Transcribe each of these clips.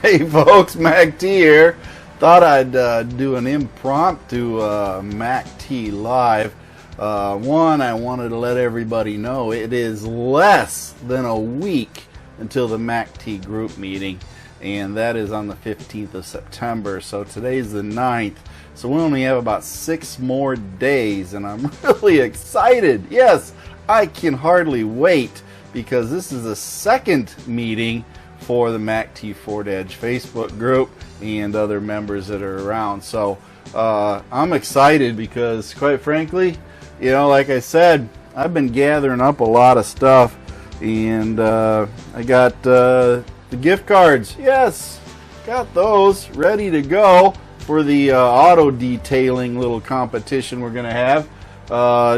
Hey folks, MACT here. Thought I'd do an impromptu MACT live. One, I wanted to let everybody know it is less than a week until the MACT group meeting, and that is on the 15th of September. So today's the 9th, so we only have about 6 more days, and I'm really excited. Yes, I can hardly wait, because this is the second meeting for the MACTFORDEDGE Facebook group and other members that are around. So I'm excited because, quite frankly, you know, like I said, I've been gathering up a lot of stuff, and I got the gift cards. Yes, got those ready to go for the auto detailing little competition we're gonna have.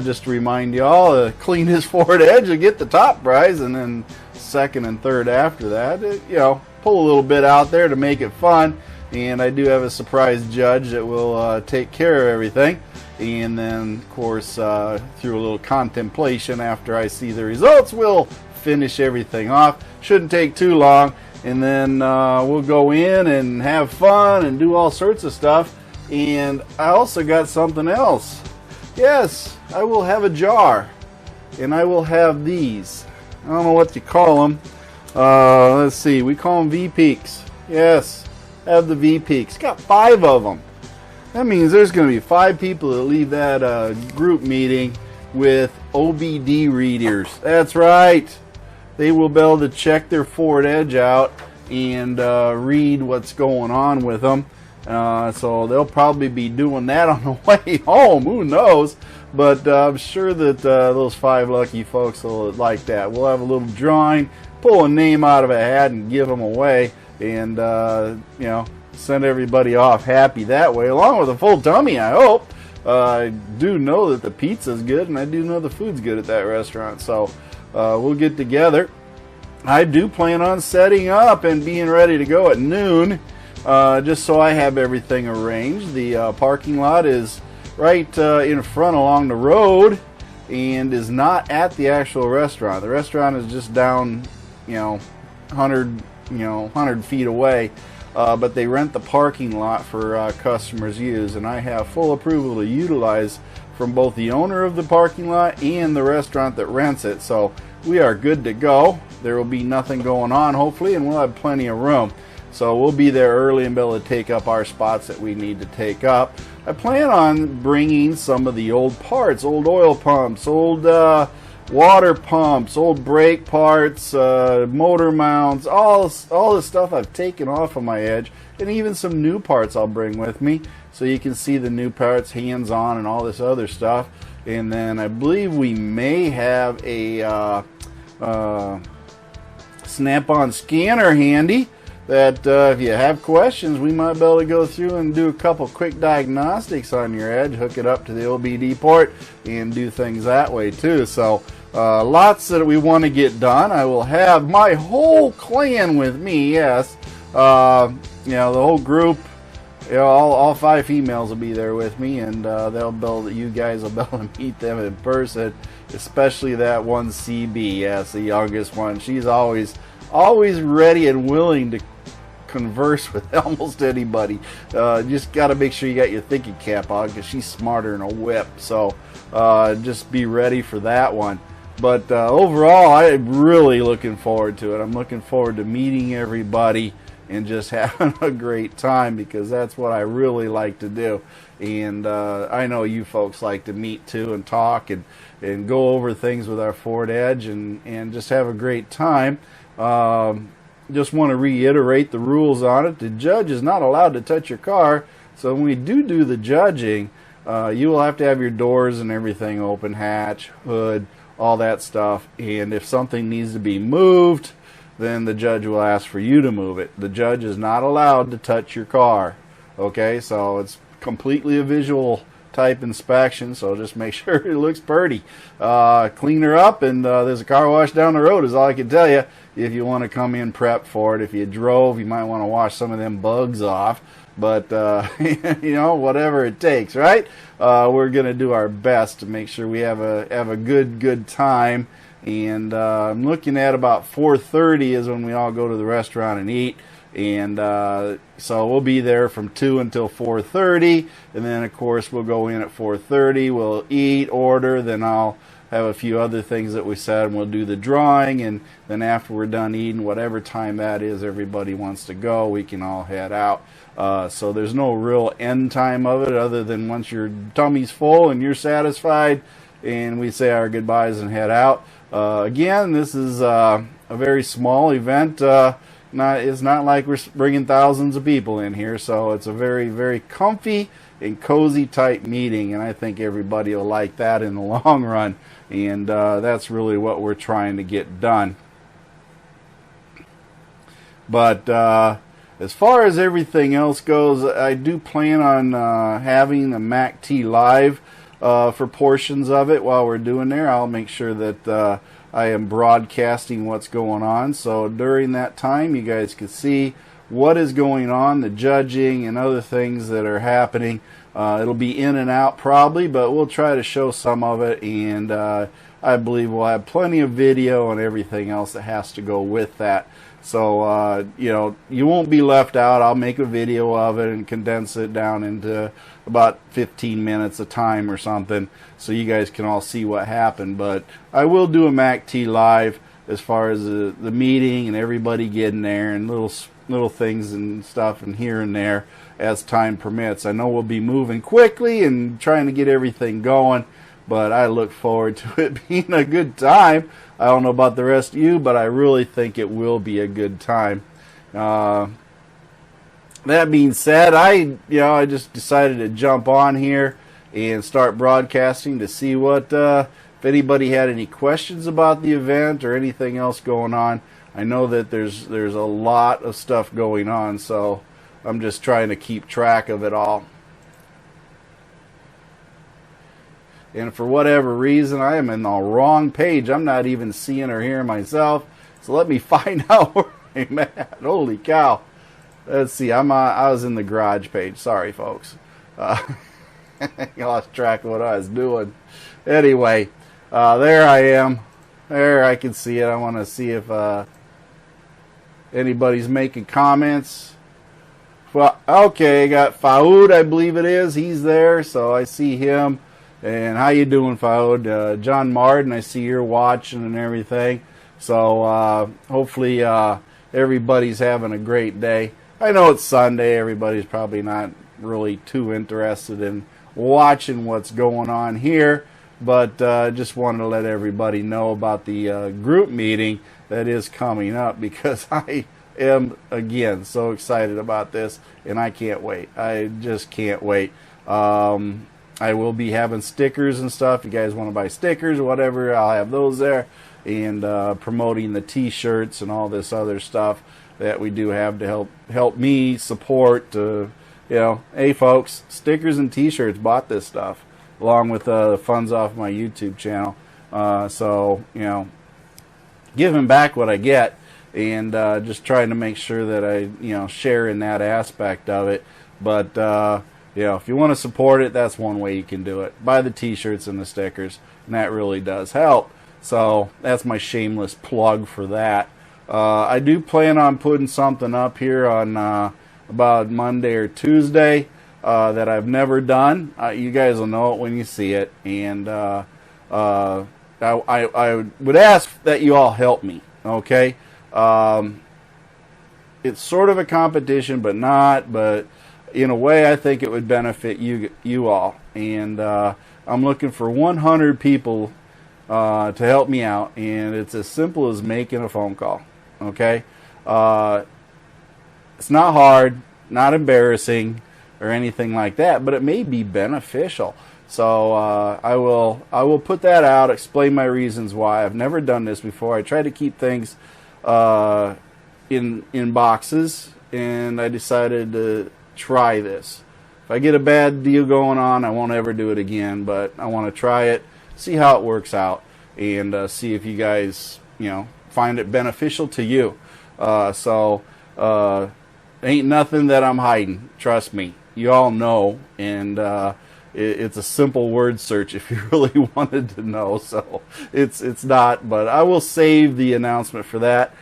Just to remind y'all, the cleanest Ford Edge will get the top prize, and then second and third after that. You know, pull a little bit out there to make it fun, and I do have a surprise judge that will take care of everything, and then of course through a little contemplation after I see the results, we'll finish everything off. Shouldn't take too long, and then we'll go in and have fun and do all sorts of stuff. And I also got something else. Yes, I will have a jar, and I will have these. I don't know what you call them. Let's see, we call them V-Peaks. Yes, have the V-Peaks. Got 5 of them. That means there's going to be 5 people that leave that group meeting with OBD readers. That's right. They will be able to check their Ford Edge out and read what's going on with them. So they'll probably be doing that on the way home. Who knows? But I'm sure that those 5 lucky folks will like that. We'll have a little drawing, pull a name out of a hat and give them away, and you know, send everybody off happy that way, along with a full tummy, I hope. I do know that the pizza's good, and I do know the food's good at that restaurant. So we'll get together. I do plan on setting up and being ready to go at noon. Just so I have everything arranged. The parking lot is right in front along the road, and is not at the actual restaurant. The restaurant is just down, you know, 100 feet away, but they rent the parking lot for customers' use, and I have full approval to utilize from both the owner of the parking lot and the restaurant that rents it. So we are good to go. There will be nothing going on, hopefully, and we'll have plenty of room. So we'll be there early and be able to take up our spots that we need to take up. I plan on bringing some of the old parts, old oil pumps, old water pumps, old brake parts, motor mounts, all the stuff I've taken off of my Edge, and even some new parts I'll bring with me, so you can see the new parts hands-on and all this other stuff. And then I believe we may have a snap-on scanner handy, that if you have questions, we might be able to go through and do a couple quick diagnostics on your Edge, hook it up to the OBD port, and do things that way too. So lots that we want to get done. I will have my whole clan with me. Yes, you know, the whole group. You know, all 5 females will be there with me, and they'll be able to, you guys will be able to meet them in person. Especially that one CB. Yes, the youngest one. She's always ready and willing to converse with almost anybody. Just got to make sure you got your thinking cap on, because she's smarter than a whip. So just be ready for that one. But overall, I'm really looking forward to it. I'm looking forward to meeting everybody and just having a great time, because that's what I really like to do. And I know you folks like to meet too and talk and go over things with our Ford Edge and just have a great time. Just want to reiterate the rules on it. The judge is not allowed to touch your car, so when we do the judging, you will have to have your doors and everything open, hatch, hood, all that stuff. And if something needs to be moved, then the judge will ask for you to move it. The judge is not allowed to touch your car. Okay, so it's completely a visual type inspection, so just make sure it looks pretty. Clean her up, and there's a car wash down the road is all I can tell you if you want to come in prep for it. If you drove, you might want to wash some of them bugs off, but you know, whatever it takes, right? We're gonna do our best to make sure we have a good time and I'm looking at about 4:30 is when we all go to the restaurant and eat. And so we'll be there from 2 until 4:30, and then of course we'll go in at 4:30, we'll eat, order, then I'll have a few other things that we said, and we'll do the drawing, and then after we're done eating, whatever time that is everybody wants to go, we can all head out. So there's no real end time of it other than once your tummy's full and you're satisfied, and we say our goodbyes and head out. Again, this is a very small event. It's not like we're bringing thousands of people in here, so it's a very, very comfy and cozy type meeting, and I think everybody will like that in the long run, and that's really what we're trying to get done. But as far as everything else goes, I do plan on having the MACT live for portions of it while we're doing there. I'll make sure that I am broadcasting what's going on, so during that time you guys can see what is going on, the judging and other things that are happening. It'll be in and out probably, but we'll try to show some of it, and I believe we'll have plenty of video and everything else that has to go with that. So you know, you won't be left out. I'll make a video of it and condense it down into about 15 minutes a time or something, so you guys can all see what happened. But I will do a MACT live as far as the meeting and everybody getting there, and little things and stuff and here and there as time permits. I know we'll be moving quickly and trying to get everything going, but I look forward to it being a good time. I don't know about the rest of you, but I really think it will be a good time. That being said, I just decided to jump on here and start broadcasting to see what if anybody had any questions about the event or anything else going on. I know that there's a lot of stuff going on, so I'm just trying to keep track of it all. And for whatever reason, I am in the wrong page. I'm not even seeing or hearing myself. So let me find out where I'm at. Holy cow. Let's see. I was in the garage page. Sorry, folks. I lost track of what I was doing. Anyway, there I am. There, I can see it. I want to see if anybody's making comments. Well, okay, I got Faoud, I believe it is. He's there, so I see him. And how you doing, Faoud? John Martin, I see you're watching and everything. So hopefully everybody's having a great day. I know it's Sunday. Everybody's probably not really too interested in watching what's going on here. But just wanted to let everybody know about the group meeting that is coming up, because I am, again, so excited about this, and I can't wait. I just can't wait. I will be having stickers and stuff. If you guys want to buy stickers or whatever, I'll have those there. And promoting the t-shirts and all this other stuff that we do have to help me support. Hey folks, stickers and t-shirts, bought this stuff along with the funds off my YouTube channel. So giving back what I get, and just trying to make sure that I share in that aspect of it. But if you want to support it, that's one way you can do it. Buy the t-shirts and the stickers, and that really does help. So that's my shameless plug for that. I do plan on putting something up here on about Monday or Tuesday that I've never done. You guys will know it when you see it. And I would ask that you all help me, okay? It's sort of a competition, but not. But in a way, I think it would benefit you all. And I'm looking for 100 people to help me out, and it's as simple as making a phone call. Okay, it's not hard, not embarrassing, or anything like that, but it may be beneficial. So I will put that out, explain my reasons why. I've never done this before. I try to keep things in boxes, and I decided to try this. If I get a bad deal going on, I won't ever do it again, but I want to try it, see how it works out, and see if you guys find it beneficial to you. Ain't nothing that I'm hiding, trust me. You all know, and it's a simple word search if you really wanted to know. So it's not, but I will save the announcement for that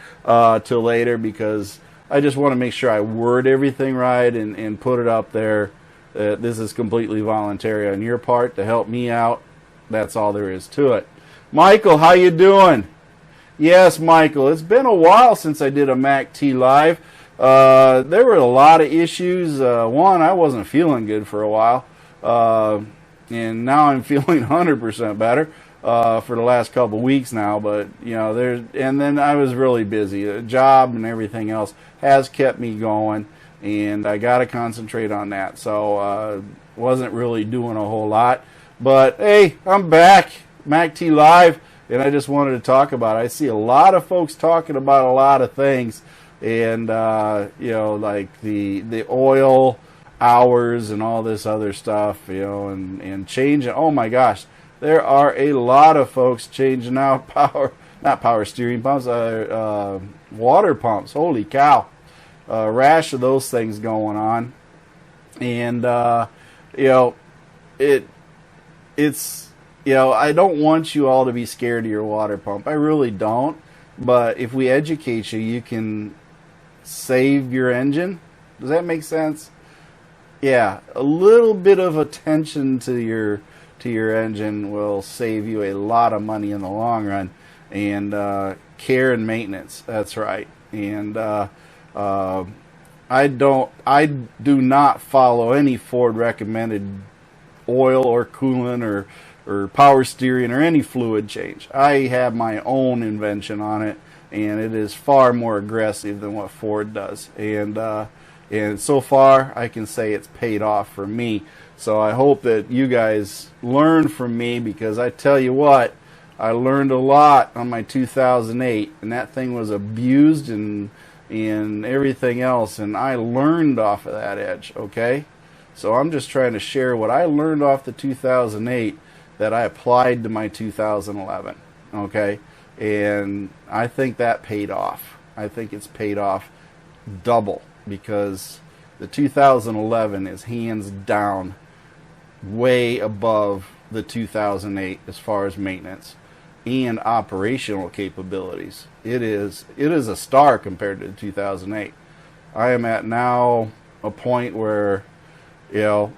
till later, because I just want to make sure I word everything right and put it up there. This is completely voluntary on your part to help me out. That's all there is to it. Michael, how you doing? Yes, Michael, it's been a while since I did a MACT Live. There were a lot of issues. One, I wasn't feeling good for a while, and now I'm feeling 100% better for the last couple of weeks now. But you know, and then I was really busy. A job and everything else has kept me going, and I got to concentrate on that. So wasn't really doing a whole lot. But hey, I'm back, MACT Live, and I just wanted to talk about it. I see a lot of folks talking about a lot of things, and you know, like the oil hours and all this other stuff, you know, and changing. Oh my gosh, there are a lot of folks changing out not power steering pumps, water pumps. Holy cow, rash of those things going on, and you know, it's, you know, I don't want you all to be scared of your water pump. I really don't. But if we educate you, you can save your engine. Does that make sense? Yeah, a little bit of attention to your engine will save you a lot of money in the long run. And care and maintenance. That's right. And I do not follow any Ford recommended oil or coolant or power steering or any fluid change. I have my own invention on it, and it is far more aggressive than what Ford does. And so far, I can say it's paid off for me. So I hope that you guys learn from me, because I tell you what, I learned a lot on my 2008, and that thing was abused and everything else, and I learned off of that Edge, okay? So I'm just trying to share what I learned off the 2008 that I applied to my 2011, okay? And I think that paid off. I think it's paid off double, because the 2011 is hands down way above the 2008 as far as maintenance and operational capabilities. It is a star compared to the 2008. I am at now a point where, you know,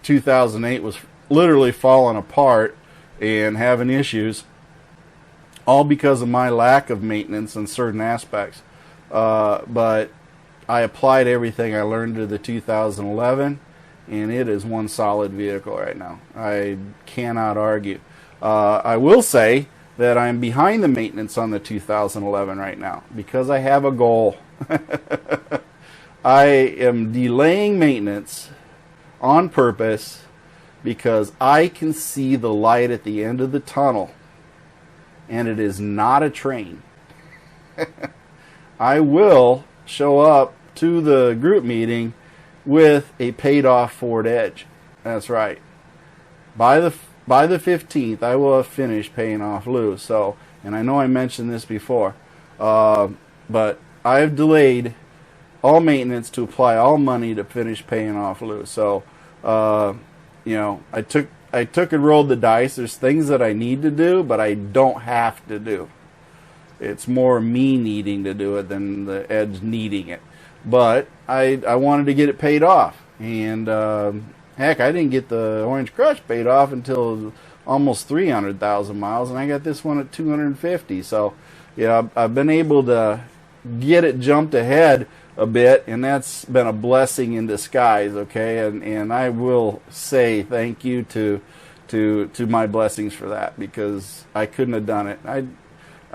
2008 was literally falling apart and having issues, all because of my lack of maintenance in certain aspects. But I applied everything I learned to the 2011, and it is one solid vehicle right now. I cannot argue. I will say that I'm behind the maintenance on the 2011 right now, because I have a goal. I am delaying maintenance on purpose because I can see the light at the end of the tunnel, and it is not a train. I will show up to the group meeting with a paid off Ford Edge. That's right. By the 15th, I will have finished paying off Lou. So, and I know I mentioned this before, but I've delayed all maintenance to apply all money to finish paying off Lou. So, you know, I took and rolled the dice. There's things that I need to do, but I don't have to do. It's more me needing to do it than the Edge needing it. But I wanted to get it paid off, and heck, I didn't get the Orange Crush paid off until almost 300,000 miles, and I got this one at 250. So, yeah, I've been able to get it jumped ahead a bit, and that's been a blessing in disguise. Okay, and I will say thank you to my blessings for that, because I couldn't have done it.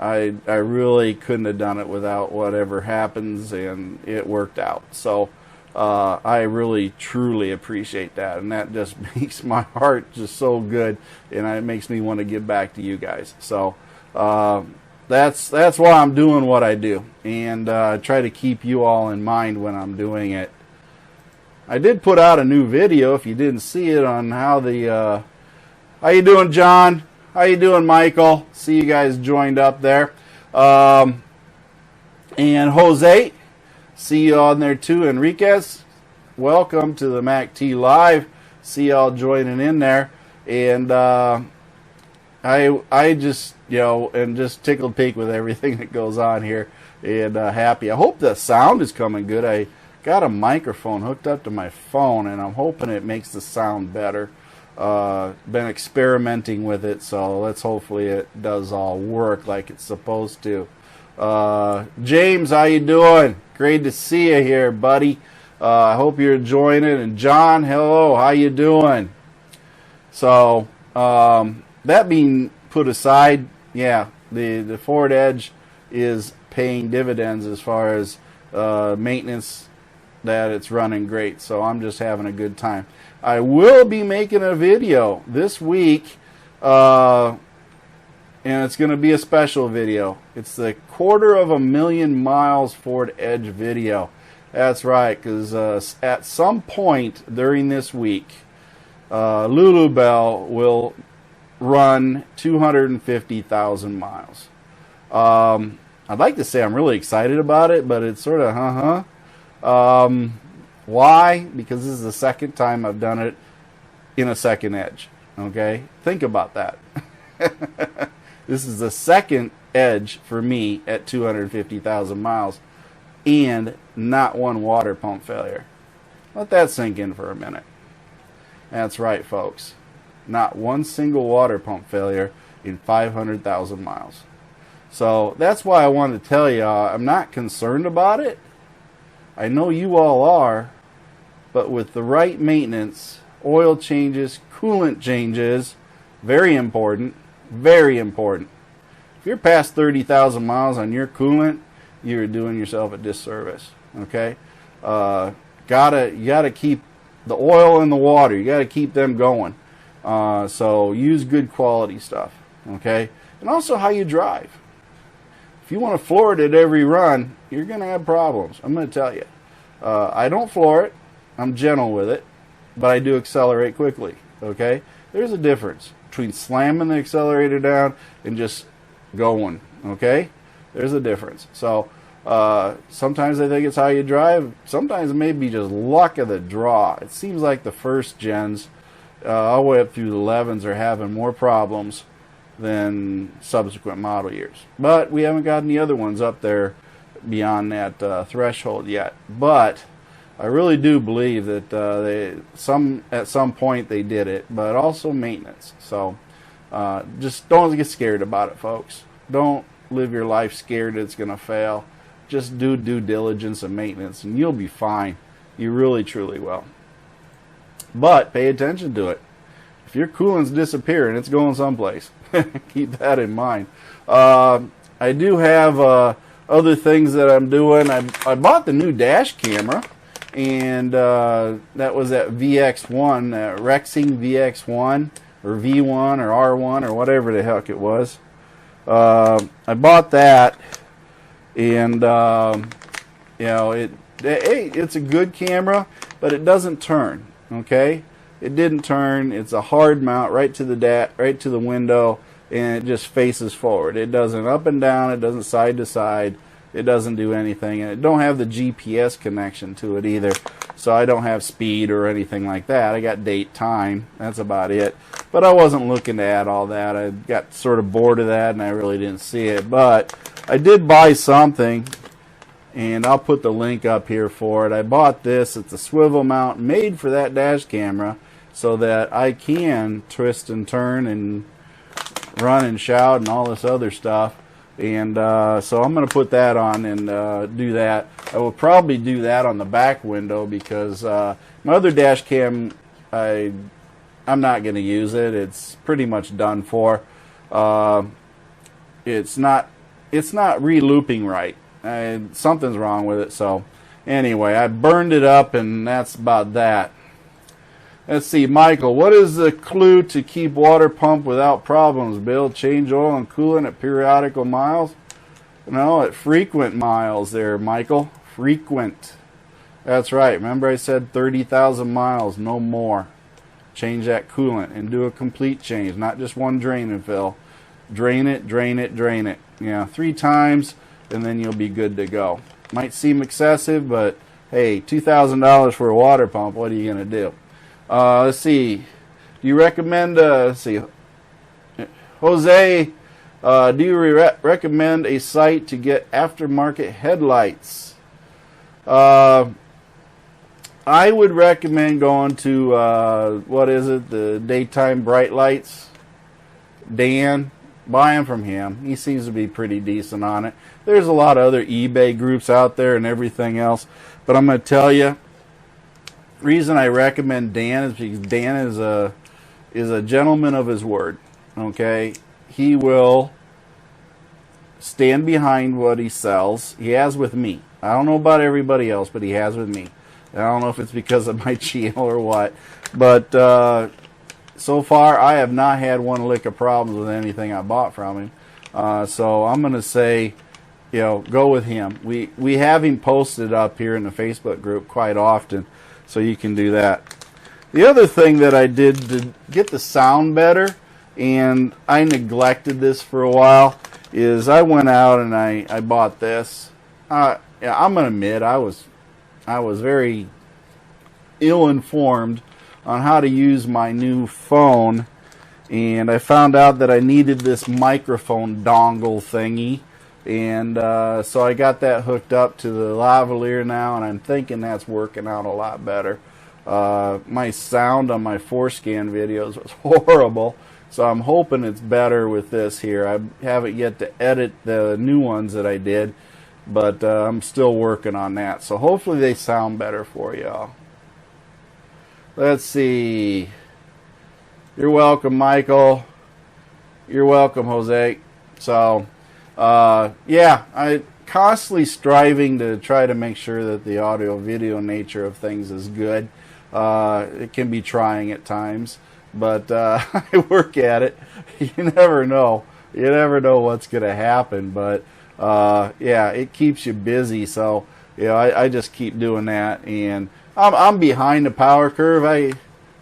I really couldn't have done it without whatever happens, and it worked out. So I really truly appreciate that, and that just makes my heart just so good, and it makes me want to give back to you guys. So that's why I'm doing what I do, and try to keep you all in mind when I'm doing it. I did put out a new video, if you didn't see it, on how the how you doing, John? How you doing, Michael? See you guys joined up there. And Jose, see you on there too. Enriquez, welcome to the MACT Live. see y'all joining in there. And I just, you know, and just tickled pink with everything that goes on here, and happy. I hope the sound is coming good. I got a microphone hooked up to my phone, and I'm hoping it makes the sound better. Been experimenting with it, so let's hopefully it does all work like it's supposed to. James, how you doing? Great to see you here, buddy. I hope you're enjoying it. And John, hello, how you doing? So that being put aside, yeah, the Ford Edge is paying dividends as far as maintenance, that it's running great. So I'm just having a good time. I will be making a video this week, and it's going to be a special video. It's the 250,000 miles Ford Edge video. That's right, because at some point during this week, Lulu Bell will run 250,000 miles. I'd like to say I'm really excited about it, but it's sort of why? Because this is the second time I've done it in a second Edge. Okay, think about that. This is the second Edge for me at 250,000 miles, and not one water pump failure. Let that sink in for a minute. That's right, folks. Not one single water pump failure in 500,000 miles. So that's why I wanted to tell you, I'm not concerned about it. I know you all are, but with the right maintenance, oil changes, coolant changes, very important, very important. If you're past 30,000 miles on your coolant, you're doing yourself a disservice. Okay, you gotta keep the oil and the water. You gotta keep them going. So use good quality stuff. Okay, and also how you drive. If you want to floor it at every run, you're gonna have problems. I'm gonna tell you. I don't floor it. I'm gentle with it, but I do accelerate quickly. Okay, there's a difference between slamming the accelerator down and just going. Okay, there's a difference. So sometimes I think it's how you drive. Sometimes it may be just luck of the draw. It seems like the first gens, all the way up through the 11s, are having more problems than subsequent model years. But we haven't got any other ones up there beyond that threshold yet. But I really do believe that at some point they did it, but also maintenance. So just don't get scared about it, folks. Don't live your life scared it's going to fail. Just do due diligence and maintenance, and you'll be fine. You really, truly will. But pay attention to it. If your coolant's disappearing, it's going someplace. Keep that in mind. I do have other things that I'm doing. I bought the new dash camera, and that was at VX1, Rexing VX1, or V1, or R1, or whatever the heck it was. I bought that, and you know, it's a good camera, but it doesn't turn. Okay, it didn't turn. It's a hard mount right to the window, and it just faces forward. It doesn't up and down. It doesn't side to side. It doesn't do anything, and it don't have the GPS connection to it either. So I don't have speed or anything like that. I got date, time. That's about it. But I wasn't looking to add all that. I got sort of bored of that, and I really didn't see it. But I did buy something, and I'll put the link up here for it. I bought this. It's a swivel mount made for that dash camera, so that I can twist and turn and run and shout and all this other stuff. And so I'm going to put that on and do that. I will probably do that on the back window, because my other dash cam, I'm not going to use it. It's pretty much done for. It's not re-looping right. Something's wrong with it. So anyway, I burned it up, and that's about that. Let's see, Michael, what is the clue to keep water pump without problems, Bill? Change oil and coolant at periodical miles? No, at frequent miles there, Michael. Frequent. That's right. Remember I said 30,000 miles, no more. Change that coolant and do a complete change, not just one drain and fill. Drain it, drain it, drain it. Yeah, 3 times, and then you'll be good to go. Might seem excessive, but hey, $2,000 for a water pump, what are you going to do? Let's see. Do you recommend? Let's see. Jose, do you recommend a site to get aftermarket headlights? I would recommend going to what is it? The Daytime Bright Lights. Dan, buy them from him. He seems to be pretty decent on it. There's a lot of other eBay groups out there and everything else, but I'm going to tell you, the reason I recommend Dan is because Dan is a gentleman of his word. Okay, he will stand behind what he sells. He has with me. I don't know about everybody else, but he has with me. I don't know if it's because of my channel or what, but so far I have not had one lick of problems with anything I bought from him. So I'm going to say, you know, go with him. We have him posted up here in the Facebook group quite often, so you can do that. The other thing that I did to get the sound better, and I neglected this for a while, is I went out and I bought this. Yeah, I'm going to admit I was very ill-informed on how to use my new phone, and I found out that I needed this microphone dongle thingy, and so I got that hooked up to the lavalier now, and I'm thinking that's working out a lot better. My sound on my 4Scan videos was horrible, so I'm hoping it's better with this here. I haven't yet to edit the new ones that I did, but I'm still working on that, so hopefully they sound better for y'all. Let's see. You're welcome, Michael. You're welcome, Jose. So yeah, I constantly striving to try to make sure that the audio video nature of things is good. It can be trying at times, but I work at it. You never know. You never know what's going to happen, but yeah, it keeps you busy. So you know, I just keep doing that, and I'm behind the power curve.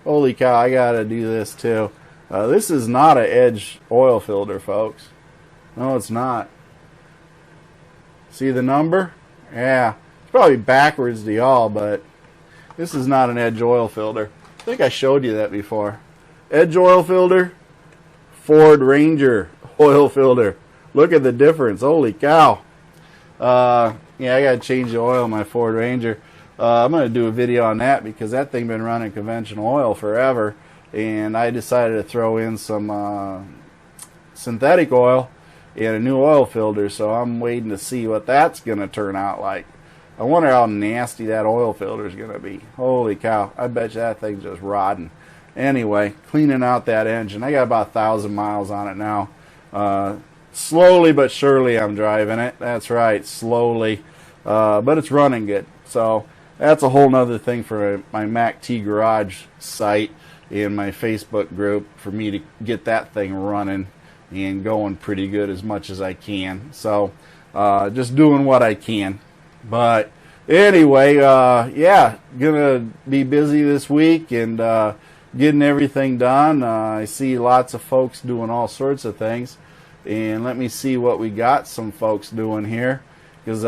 Holy cow, I gotta do this too. This is not an Edge oil filter, folks. No, it's not. See the number? Yeah, it's probably backwards to y'all, but this is not an Edge oil filter. I think I showed you that before. Edge oil filter, Ford Ranger oil filter. Look at the difference. Holy cow. Yeah, I gotta change the oil in my Ford Ranger. I'm going to do a video on that because that thing been running conventional oil forever, and I decided to throw in some synthetic oil and a new oil filter, so I'm waiting to see what that's going to turn out like. I wonder how nasty that oil filter is going to be. Holy cow, I bet you that thing's just rotting. Anyway, cleaning out that engine. I got about 1,000 miles on it now. Slowly but surely I'm driving it. That's right, slowly, but it's running good. So that's a whole nother thing for my MACT Garage site and my Facebook group for me to get that thing running and going pretty good as much as I can. So just doing what I can. But anyway, yeah, gonna be busy this week and getting everything done. I see lots of folks doing all sorts of things, and let me see what we got some folks doing here, because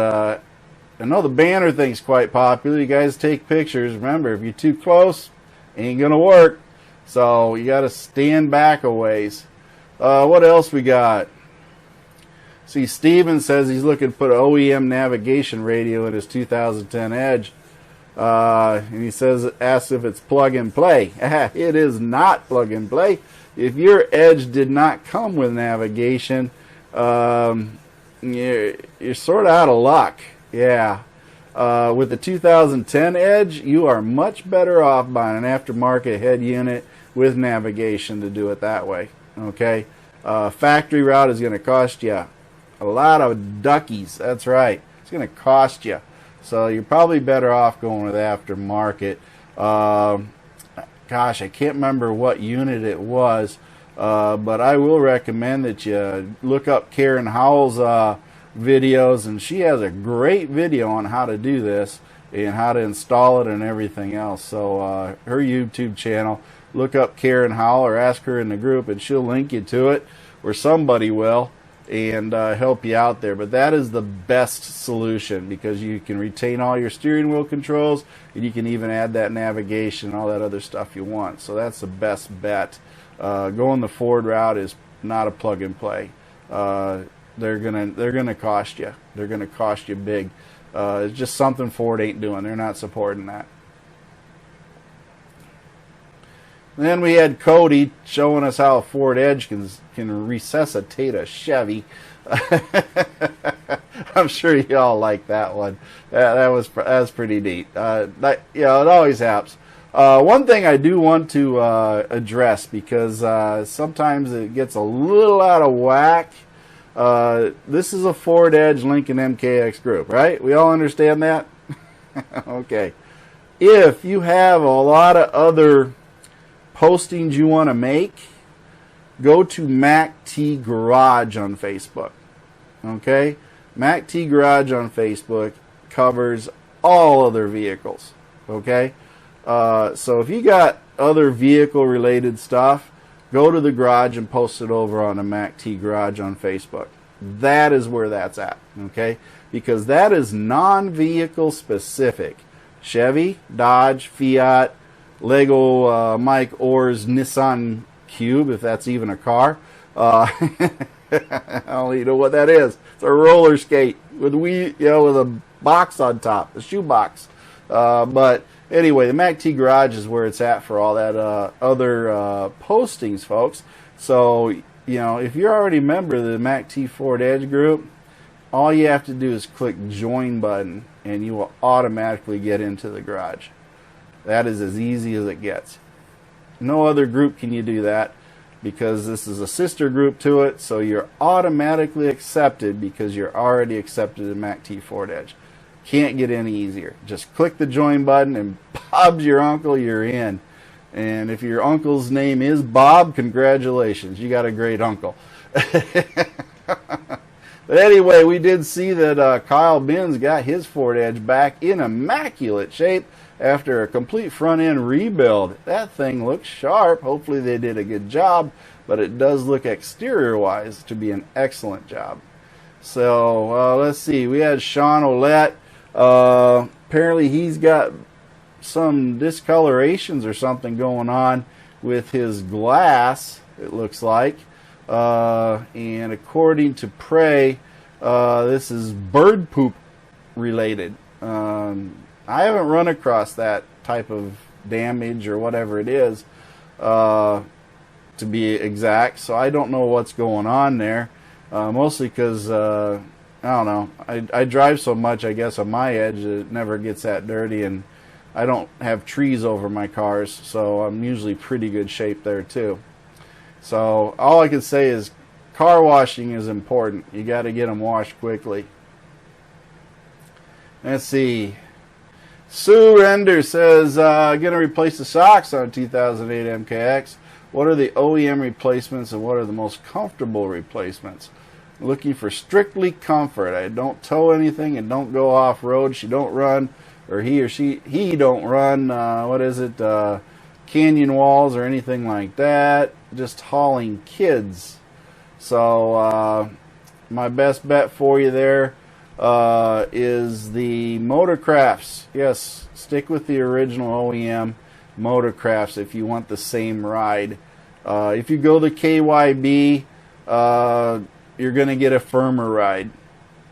I know the banner thing's quite popular. You guys take pictures. Remember, if you're too close, ain't gonna work. So you gotta stand back a ways. What else we got? See, Steven says he's looking to put an OEM navigation radio in his 2010 Edge. And he says, asks if it's plug and play. It is not plug and play. If your Edge did not come with navigation, you're sort of out of luck. Yeah. With the 2010 Edge, you are much better off buying an aftermarket head unit with navigation to do it that way. Okay. Factory route is going to cost you a lot of duckies. That's right. It's going to cost you. So you're probably better off going with aftermarket. Gosh, I can't remember what unit it was, but I will recommend that you look up Karen Howell's videos, and she has a great video on how to do this and how to install it and everything else. So her YouTube channel, look up Karen Howell or ask her in the group, and she'll link you to it, or somebody will. and help you out there. But that is the best solution, because you can retain all your steering wheel controls, and you can even add that navigation and all that other stuff you want. So that's the best bet. Going the Ford route is not a plug and play. They're gonna cost you. They're gonna cost you big. It's just something Ford ain't doing. They're not supporting that. Then we had Cody showing us how a Ford Edge can resuscitate a Chevy. I'm sure y'all like that one. That was pretty neat. It always happens. One thing I do want to address, because sometimes it gets a little out of whack. This is a Ford Edge Lincoln MKX group, right? We all understand that? Okay. If you have a lot of other postings you want to make, go to MACT Garage on Facebook. Okay? MACT Garage on Facebook covers all other vehicles. Okay? So if you got other vehicle related stuff, go to the garage and post it over on the MACT Garage on Facebook. That is where that's at. Okay? Because that is non-vehicle specific. Chevy, Dodge, Fiat, Lego Mike Orr's Nissan Cube, if that's even a car. I don't even know what that is. It's a roller skate with with a box on top, a shoe box. But anyway, the MACT Garage is where it's at for all that other postings, folks. So if you're already a member of the MACT Ford Edge group, all you have to do is click join button, and you will automatically get into the garage. That is as easy as it gets. No other group can you do that, because this is a sister group to it, so you're automatically accepted because you're already accepted in MACT Ford Edge. Can't get any easier. Just click the join button, and Bob's your uncle, you're in. And if your uncle's name is Bob, congratulations, you got a great uncle. But anyway, we did see that Kyle Binns got his Ford Edge back in immaculate shape after a complete front end rebuild. That thing looks sharp. Hopefully they did a good job, but it does look exterior wise to be an excellent job. So let's see, we had Sean Ouellette. Apparently he's got some discolorations or something going on with his glass, it looks like. And according to Prey, this is bird poop related. I haven't run across that type of damage or whatever it is, to be exact, so I don't know what's going on there. Mostly because I don't know, I drive so much, I guess, on my edge, it never gets that dirty, and I don't have trees over my cars, so I'm usually pretty good shape there too. So all I can say is car washing is important. You got to get them washed quickly. Let's see. Sue Render says, going to replace the shocks on 2008 MKX. What are the OEM replacements and what are the most comfortable replacements? Looking for strictly comfort. I don't tow anything and don't go off-road. She don't run, or he don't run, canyon walls or anything like that. Just hauling kids. So my best bet for you there is the Motorcrafts. Yes, stick with the original OEM Motorcrafts if you want the same ride. If you go the KYB, you're going to get a firmer ride.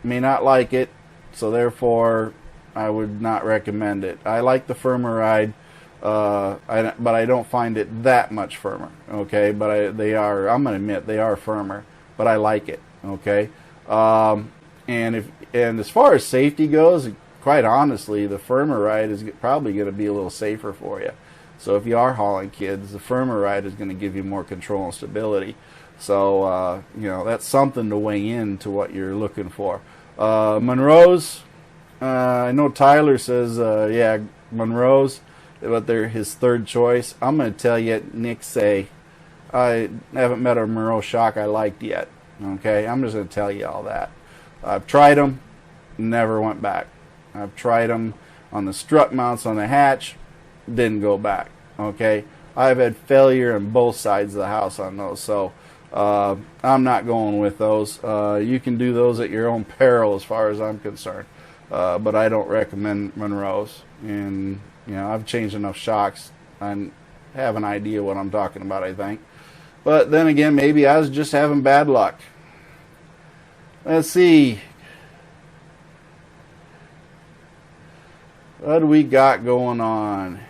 May not like it, so therefore I would not recommend it. I like the firmer ride. But I don't find it that much firmer, okay? But I'm going to admit, they are firmer, but I like it, okay? And as far as safety goes, quite honestly, the firmer ride is probably going to be a little safer for you. So if you are hauling kids, the firmer ride is going to give you more control and stability. So, that's something to weigh into what you're looking for. Monroe's, I know Tyler says, yeah, Monroe's, but they're his third choice. I'm going to tell you, Nick say, I haven't met a Monroe shock I liked yet. Okay, I'm just going to tell you all that. I've tried them, never went back. I've tried them on the strut mounts on the hatch, didn't go back. Okay, I've had failure on both sides of the house on those. So I'm not going with those. You can do those at your own peril as far as I'm concerned. But I don't recommend Monroe's. And, you know, I've changed enough shocks. I have an idea what I'm talking about, I think. But then again, maybe I was just having bad luck. Let's see. What do we got going on?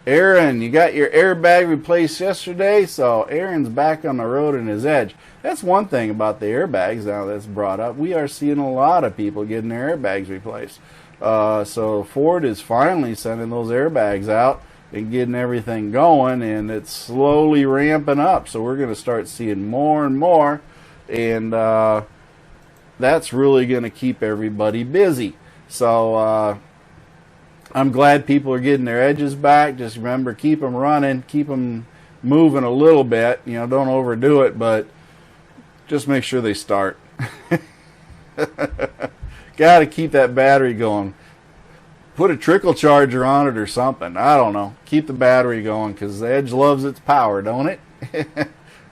Aaron, you got your airbag replaced yesterday, so Aaron's back on the road in his Edge. That's one thing about the airbags now that's brought up. We are seeing a lot of people getting their airbags replaced. So Ford is finally sending those airbags out and getting everything going, and it's slowly ramping up. So we're going to start seeing more and more, and that's really going to keep everybody busy. So I'm glad people are getting their edges back. Just remember, keep them running, keep them moving a little bit. You know, don't overdo it, but just make sure they start. Got to keep that battery going. Put a trickle charger on it or something. I don't know. Keep the battery going, because the Edge loves its power, don't it?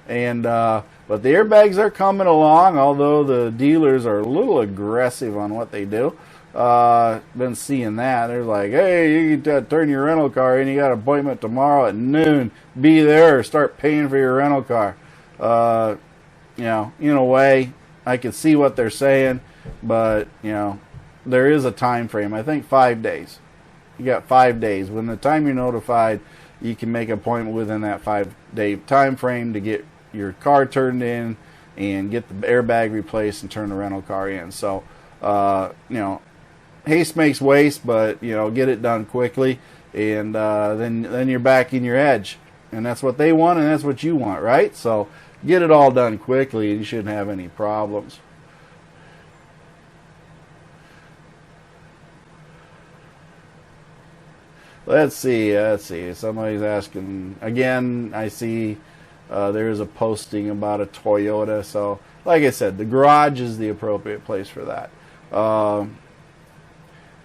And but the airbags are coming along, although the dealers are a little aggressive on what they do. Been seeing that. They're like, hey, you can turn your rental car in. You got an appointment tomorrow at noon. Be there or start paying for your rental car. You know, in a way, I can see what they're saying, but, you know, there is a time frame. I think 5 days. You got 5 days. When the time you're notified, you can make an appointment within that 5-day time frame to get your car turned in and get the airbag replaced and turn the rental car in. So, you know, haste makes waste, but, you know, get it done quickly, and then you're back in your Edge, and that's what they want, and that's what you want, right? So get it all done quickly, and you shouldn't have any problems. Let's see. Somebody's asking again. I see there's a posting about a Toyota. So, like I said, the garage is the appropriate place for that.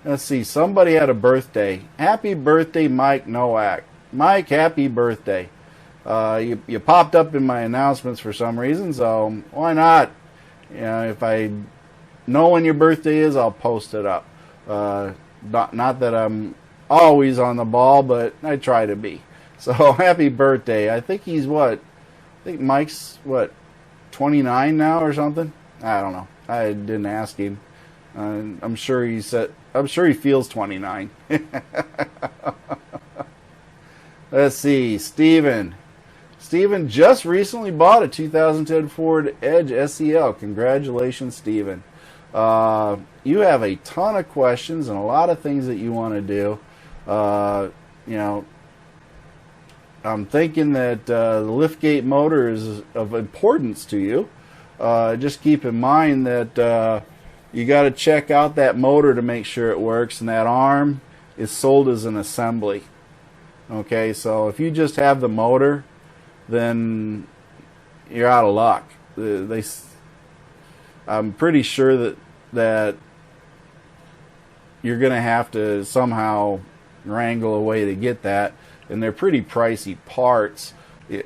Let's see. Somebody had a birthday. Happy birthday, Mike Nowak. Mike, happy birthday. You popped up in my announcements for some reason, so why not? You know, if I know when your birthday is, I'll post it up. Not that I'm always on the ball, but I try to be. So happy birthday. I think he's what? I think Mike's what, 29 now or something? I don't know. I didn't ask him. I'm sure he feels 29. Let's see. Steven just recently bought a 2010 Ford Edge SEL. Congratulations, Steven. You have a ton of questions and a lot of things that you want to do. You know, I'm thinking that the liftgate motor is of importance to you. Just keep in mind that you got to check out that motor to make sure it works, and that arm is sold as an assembly. Okay, so if you just have the motor, then you're out of luck. I'm pretty sure that you're going to have to somehow wrangle a way to get that, and they're pretty pricey parts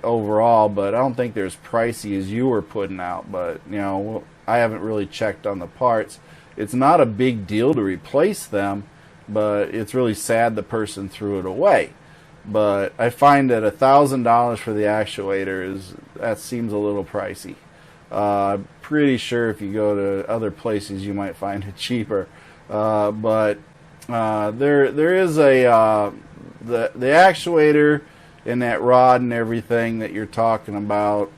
overall, but I don't think they're as pricey as you were putting out. But, you know, I haven't really checked on the parts. It's not a big deal to replace them, but it's really sad the person threw it away. But I find that $1,000 for the actuator that seems a little pricey. I'm pretty sure if you go to other places you might find it cheaper. But there is the actuator and that rod and everything that you're talking about.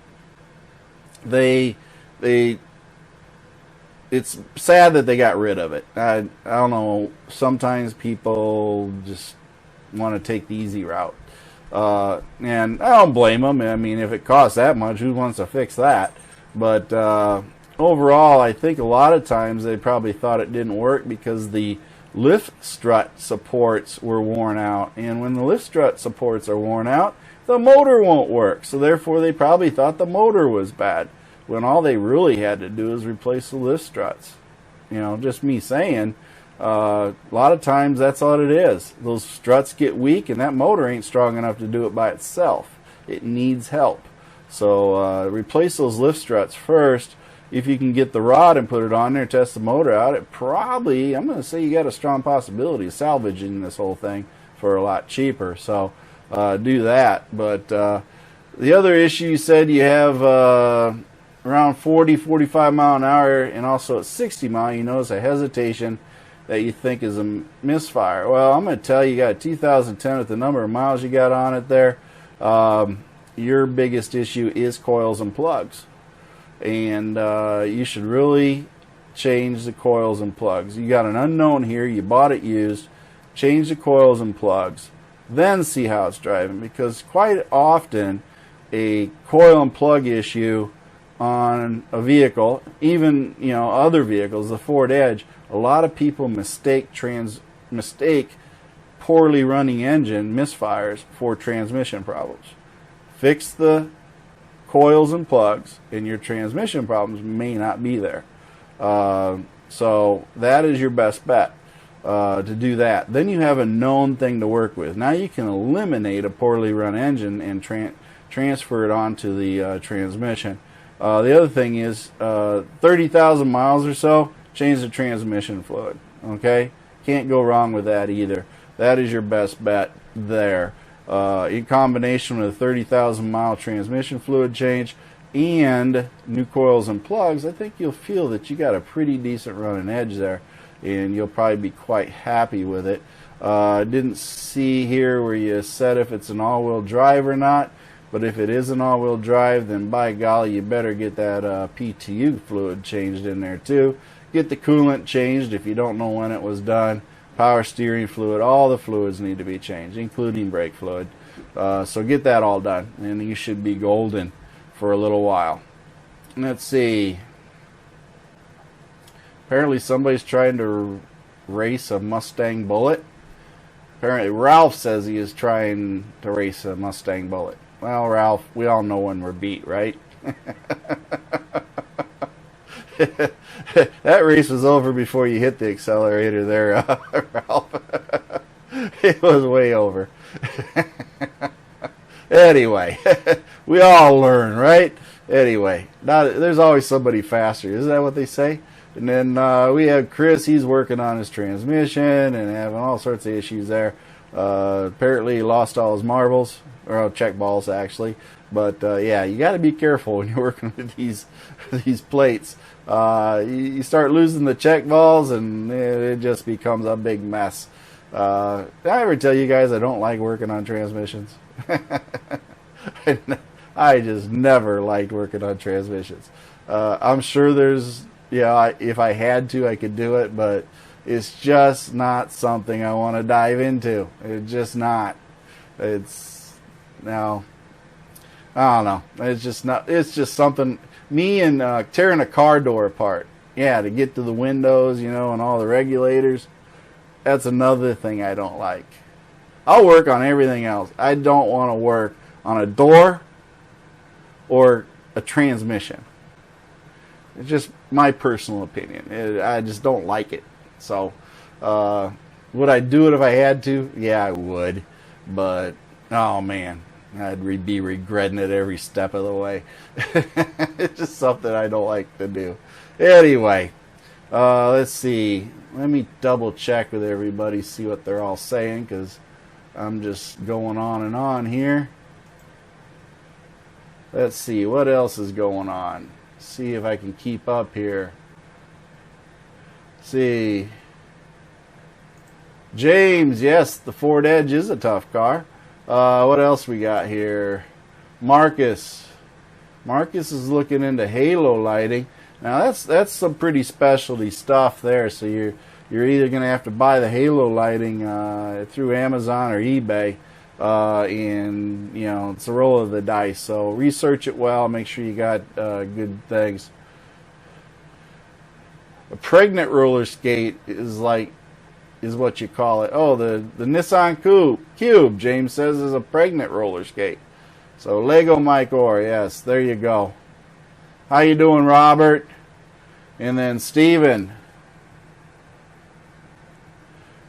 It's sad that they got rid of it. I don't know. Sometimes people just want to take the easy route, and I don't blame them. I mean, if it costs that much, who wants to fix that? But overall, I think a lot of times they probably thought it didn't work because the lift strut supports were worn out, and when the lift strut supports are worn out, the motor won't work. So therefore, they probably thought the motor was bad, when all they really had to do is replace the lift struts. You know, just me saying. A lot of times that's all it is. Those struts get weak, and that motor ain't strong enough to do it by itself. It needs help. So replace those lift struts first. If you can get the rod and put it on there, test the motor out, it probably, I'm going to say you got a strong possibility of salvaging this whole thing for a lot cheaper. So do that. But the other issue, you said you have around 40, 45 mile an hour, and also at 60 mile, you notice a hesitation that you think is a misfire. Well, I'm going to tell you, you got a 2010 with the number of miles you got on it there. Your biggest issue is coils and plugs. And you should really change the coils and plugs. You got an unknown here, you bought it used, change the coils and plugs, then see how it's driving, because quite often a coil and plug issue on a vehicle, even other vehicles, the Ford Edge, a lot of people mistake poorly running engine misfires for transmission problems. Fix the coils and plugs, and your transmission problems may not be there. So that is your best bet to do that. Then you have a known thing to work with. Now you can eliminate a poorly run engine and transfer it onto the transmission. The other thing is 30,000 miles or so, change the transmission fluid. Okay, can't go wrong with that either. That is your best bet there. In combination with a 30,000 mile transmission fluid change and new coils and plugs, I think you'll feel that you got a pretty decent running edge there, and you'll probably be quite happy with it. Didn't see here where you said if it's an all-wheel drive or not, but if it is an all-wheel drive, then by golly, you better get that PTU fluid changed in there too. Get the coolant changed if you don't know when it was done. Power steering fluid, all the fluids need to be changed, including brake fluid. So get that all done, and you should be golden for a little while. Let's see. Apparently somebody's trying to race a Mustang Bullet. Apparently Ralph says he is trying to race a Mustang Bullet. Well, Ralph, we all know when we're beat, right? That race was over before you hit the accelerator there, Ralph. It was way over. Anyway, we all learn, right? Anyway, there's always somebody faster. Isn't that what they say? And then we have Chris. He's working on his transmission and having all sorts of issues there. Apparently he lost all his marbles, or check balls actually. But yeah, you got to be careful when you're working with these plates. You start losing the check balls, and it just becomes a big mess. Did I ever tell you guys I don't like working on transmissions? I just never liked working on transmissions. I'm sure there's, if I had to, I could do it, but it's just not something I want to dive into. It's just not. It's, no, I don't know. It's just not. It's just something. Me and tearing a car door apart. Yeah, to get to the windows, and all the regulators. That's another thing I don't like. I'll work on everything else. I don't want to work on a door or a transmission. It's just my personal opinion. I just don't like it. So, would I do it if I had to? Yeah, I would. But, oh man, I'd be regretting it every step of the way. It's just something I don't like to do. Anyway, let's see. Let me double check with everybody, see what they're all saying, because I'm just going on and on here. Let's see, what else is going on? See if I can keep up here. See. James, yes, the Ford Edge is a tough car. What else we got here? Marcus. Marcus is looking into halo lighting. Now that's some pretty specialty stuff there. So you're either going to have to buy the halo lighting through Amazon or eBay, and it's a roll of the dice. So research it well. Make sure you got good things. A pregnant roller skate is what you call it. Oh, the Nissan Cube, James says, is a pregnant roller skate. So Lego Mike Orr, yes, there you go. How you doing, Robert? And then Steven.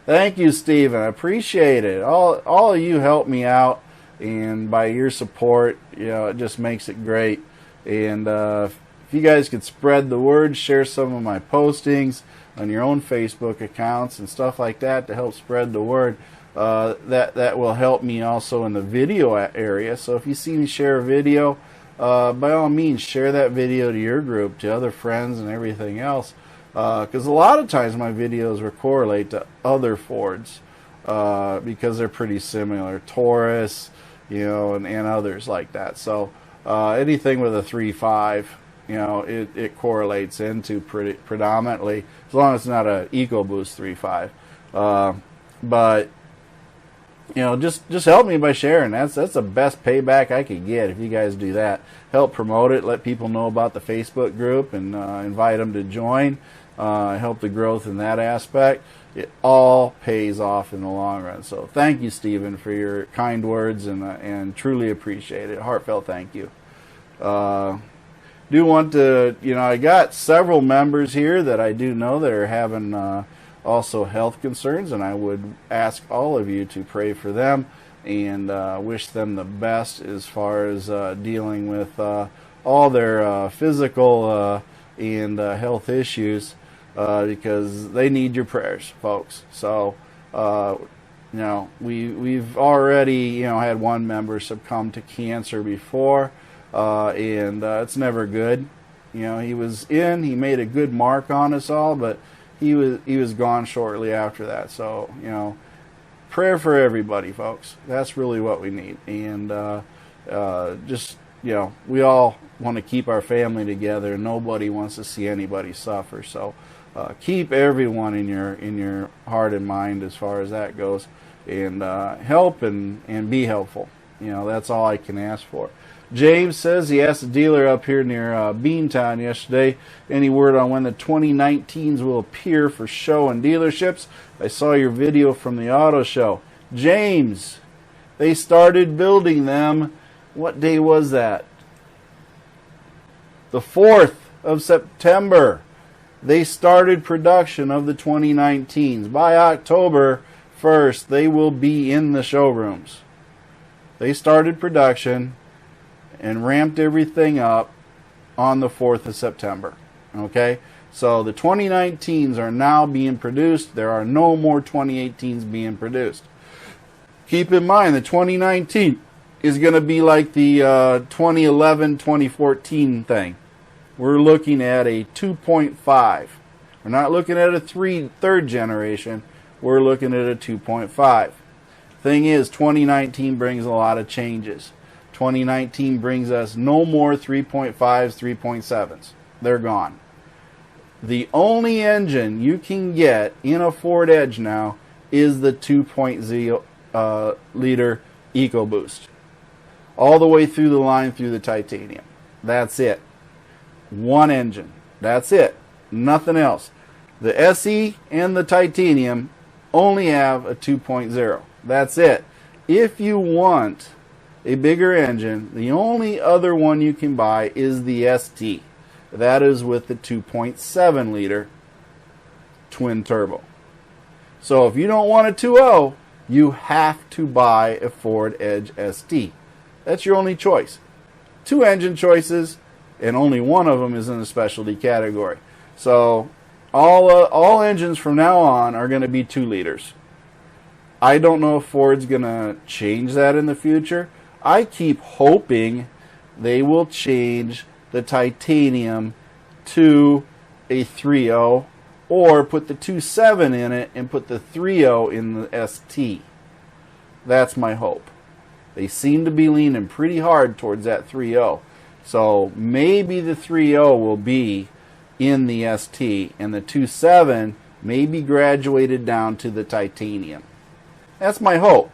Thank you, Steven. I appreciate it. All of you help me out, and by your support, it just makes it great. And if you guys could spread the word, share some of my postings on your own Facebook accounts and stuff like that to help spread the word, that will help me also in the video area. So if you see me share a video, by all means share that video to your group, to other friends and everything else, because a lot of times my videos will correlate to other Fords because they're pretty similar, Taurus, and others like that. So anything with a 3.5, it correlates into predominantly, as long as it's not a EcoBoost 3.5. But just help me by sharing. That's the best payback I could get if you guys do that. Help promote it, let people know about the Facebook group, and invite them to join. Help the growth in that aspect. It all pays off in the long run. So thank you, Stephen, for your kind words, and truly appreciate it. Heartfelt thank you. Do want to, I got several members here that I do know that are having also health concerns, and I would ask all of you to pray for them and wish them the best as far as dealing with all their physical and health issues, because they need your prayers, folks. So we've already had one member succumb to cancer before, and it's never good. He made a good mark on us all, but he was gone shortly after that. So prayer for everybody, folks. That's really what we need. And we all want to keep our family together. Nobody wants to see anybody suffer. So keep everyone in your heart and mind as far as that goes, and help and be helpful. That's all I can ask for. James says he asked a dealer up here near Beantown yesterday, any word on when the 2019s will appear for show and dealerships? I saw your video from the auto show. James, they started building them. What day was that? The 4th of September. They started production of the 2019s. By October 1st, they will be in the showrooms. They started production and ramped everything up on the 4th of September. Okay? So the 2019s are now being produced. There are no more 2018s being produced. Keep in mind, the 2019 is going to be like the 2011, 2014 thing. We're looking at a 2.5. We're not looking at a third generation. We're looking at a 2.5. Thing is, 2019 brings a lot of changes. 2019 brings us no more 3.5s, 3.7s. They're gone. The only engine you can get in a Ford Edge now is the 2.0 liter EcoBoost. All the way through the line through the titanium. That's it. One engine. That's it. Nothing else. The SE and the titanium only have a 2.0. That's it. If you want a bigger engine, the only other one you can buy is the ST. That is with the 2.7 liter twin turbo. So if you don't want a 2.0, you have to buy a Ford Edge ST. That's your only choice. Two engine choices, and only one of them is in the specialty category. So all engines from now on are going to be 2 liters. I don't know if Ford's going to change that in the future. I keep hoping they will change the titanium to a 3.0, or put the 2.7 in it and put the 3.0 in the ST. That's my hope. They seem to be leaning pretty hard towards that 3.0. So maybe the 3.0 will be in the ST, and the 2.7 may be graduated down to the titanium. That's my hope.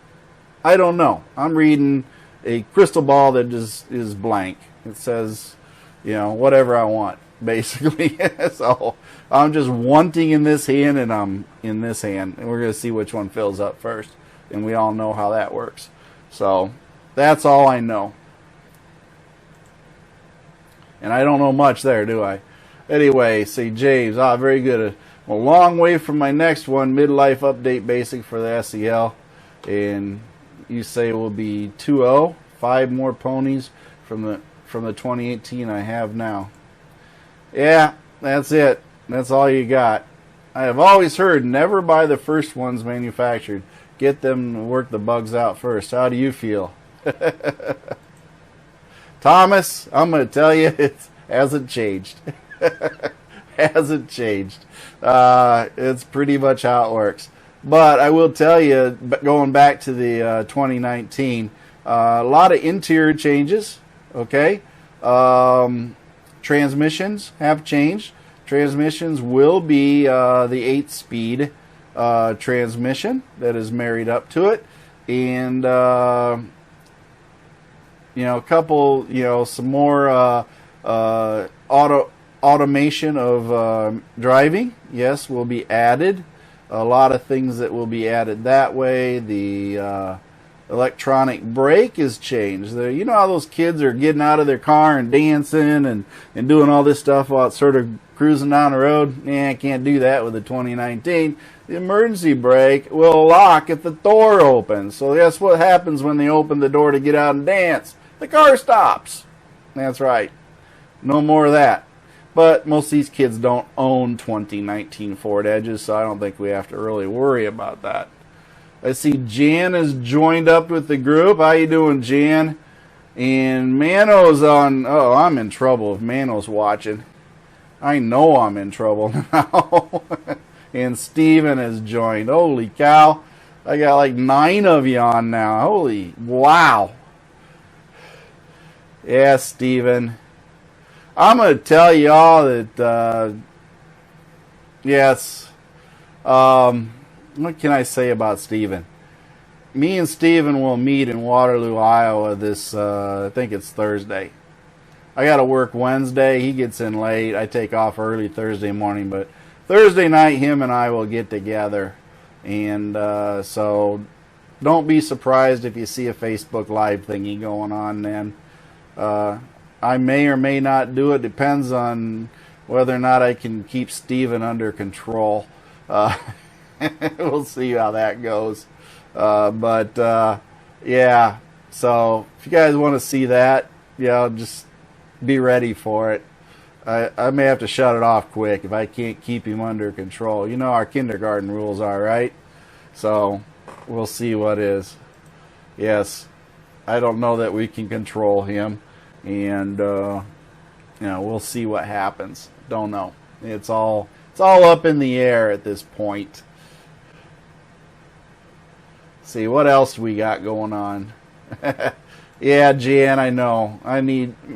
I don't know. I'm reading a crystal ball that is blank. It says, whatever I want, basically. So I'm just wanting in this hand, and I'm in this hand, and we're going to see which one fills up first. And we all know how that works. So that's all I know. And I don't know much there, do I? Anyway, say James, very good. I'm a long way from my next one, midlife update basic for the SEL. And you say will be 2.0, 5 more ponies from the 2018 I have now. Yeah, that's it. That's all you got. I have always heard never buy the first ones manufactured. Get them to work the bugs out first. How do you feel? Thomas, I'm going to tell you, it hasn't changed. Hasn't changed. It's pretty much how it works. But I will tell you, going back to the 2019, a lot of interior changes. Okay, transmissions have changed. Transmissions will be the 8-speed transmission that is married up to it, and you know, a couple, you know, some more automation of driving, yes, will be added. A lot of things that will be added that way. The electronic brake is changed. You know how those kids are getting out of their car and dancing and doing all this stuff while it's sort of cruising down the road? I can't do that with the 2019. The emergency brake will lock if the door opens. So guess what happens when they open the door to get out and dance? The car stops. That's right. No more of that. But most of these kids don't own 2019 Ford Edges, so I don't think we have to really worry about that. I see Jan is joined up with the group. How you doing, Jan? And Mano's on. Oh, I'm in trouble if Mano's watching. I know I'm in trouble now. And Steven has joined. Holy cow. I got like 9 of you on now. Holy wow. Yeah, Steven. I'm going to tell y'all that, yes, what can I say about Steven? Me and Steven will meet in Waterloo, Iowa this, I think it's Thursday. I got to work Wednesday. He gets in late. I take off early Thursday morning, but Thursday night him and I will get together. And so don't be surprised if you see a Facebook Live thingy going on then. I may or may not do it. Depends on whether or not I can keep Steven under control. We'll see how that goes. Yeah, so if you guys want to see that, yeah, just be ready for it. I may have to shut it off quick if I can't keep him under control. You know our kindergarten rules are, right? So we'll see what is. Yes, I don't know that we can control him. And you know, we'll see what happens. Don't know. It's all up in the air at this point. See what else we got going on. Yeah, Jan, I know.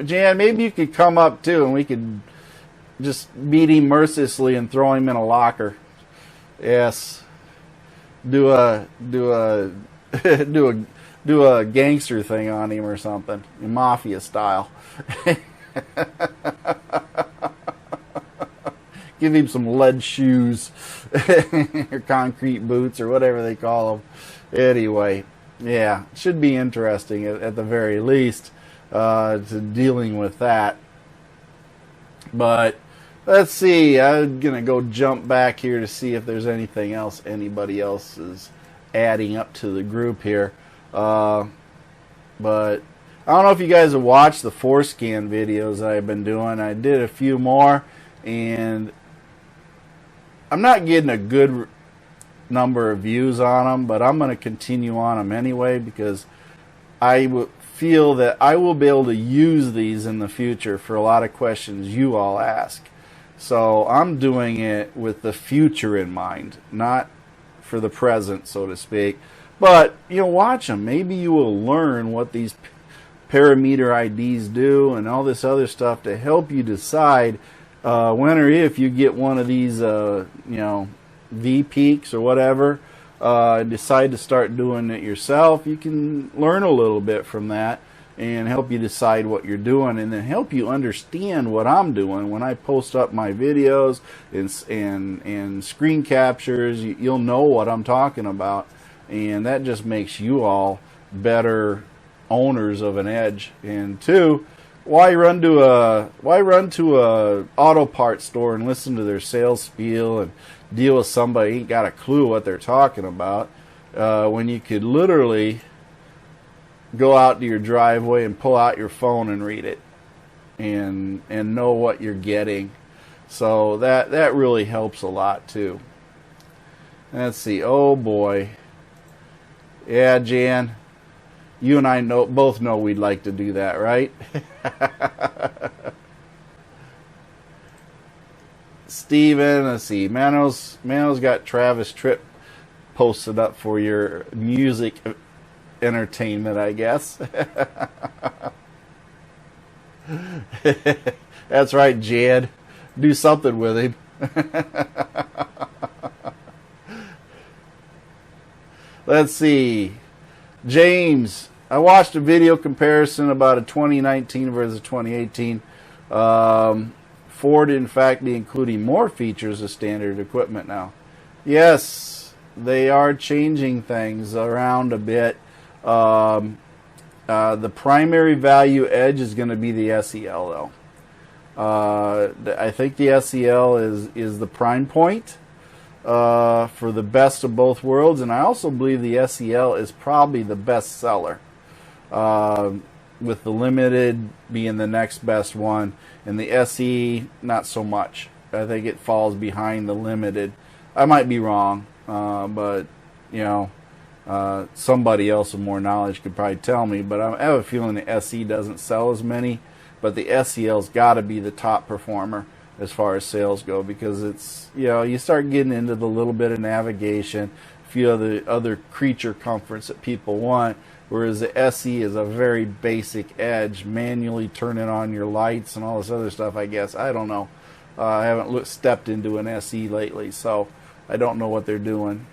Jan, maybe you could come up too, and we could just beat him mercilessly and throw him in a locker. Yes. Do a gangster thing on him or something, mafia style. Give him some lead shoes or concrete boots or whatever they call them. Anyway, yeah, it should be interesting at the very least to dealing with that. But let's see. I'm gonna go jump back here to see if there's anything else anybody else is adding up to the group here. But I don't know if you guys have watched the forescan videos that I've been doing. I did a few more, and I'm not getting a good number of views on them, but I'm going to continue on them anyway because I feel that I will be able to use these in the future for a lot of questions you all ask. So I'm doing it with the future in mind, not for the present, so to speak. But, you know, watch them. Maybe you will learn what these parameter IDs do and all this other stuff to help you decide when or if you get one of these, you know, V-peaks or whatever, decide to start doing it yourself. You can learn a little bit from that and help you decide what you're doing, and then help you understand what I'm doing when I post up my videos and screen captures. You'll know what I'm talking about. And that just makes you all better owners of an Edge. And two, why run to a auto parts store and listen to their sales spiel and deal with somebody who ain't got a clue what they're talking about when you could literally go out to your driveway and pull out your phone and read it, and know what you're getting. So that really helps a lot too. Let's see. Oh boy. Yeah, Jan. You and I both know we'd like to do that, right? Steven, let's see. Mano's got Travis Tritt posted up for your music entertainment, I guess. That's right, Jed. Do something with him. Let's see. James, I watched a video comparison about a 2019 versus 2018. Ford, in fact, be including more features of standard equipment now. Yes, they are changing things around a bit. The primary value edge is going to be the SEL, though. I think the SEL is the prime point for the best of both worlds, and I also believe the SEL is probably the best seller, with the limited being the next best one, and the SE not so much. I think it falls behind the limited. I might be wrong, but you know, somebody else with more knowledge could probably tell me, but I have a feeling the SE doesn't sell as many, but the SEL's got to be the top performer as far as sales go, because it's, you know, you start getting into the little bit of navigation, a few other creature comforts that people want, whereas the SE is a very basic edge, manually turning on your lights and all this other stuff, I guess. I don't know. I haven't stepped into an SE lately, so I don't know what they're doing.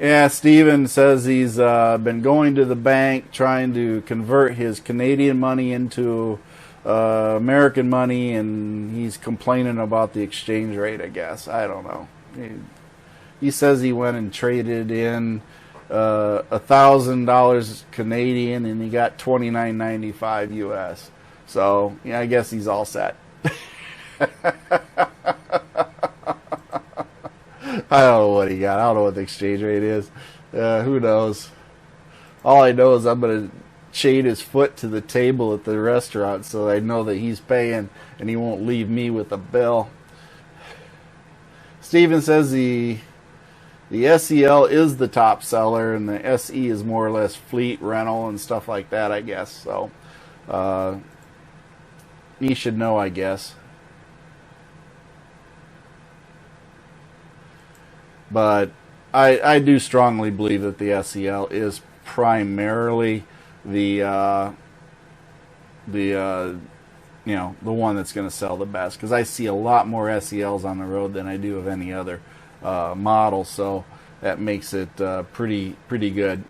Yeah, Steven says he's been going to the bank trying to convert his Canadian money into American money, and he's complaining about the exchange rate, I guess. I don't know. He says he went and traded in $1,000 Canadian, and he got $29.95 US. So, yeah, I guess he's all set. I don't know what he got. I don't know what the exchange rate is. Who knows? All I know is I'm going to chain his foot to the table at the restaurant so I know that he's paying and he won't leave me with a bill. Steven says the SEL is the top seller, and the SE is more or less fleet rental and stuff like that, I guess. So he should know, I guess. But I do strongly believe that the SEL is primarily the one that's going to sell the best, because I see a lot more SELs on the road than I do of any other model, so that makes it pretty good.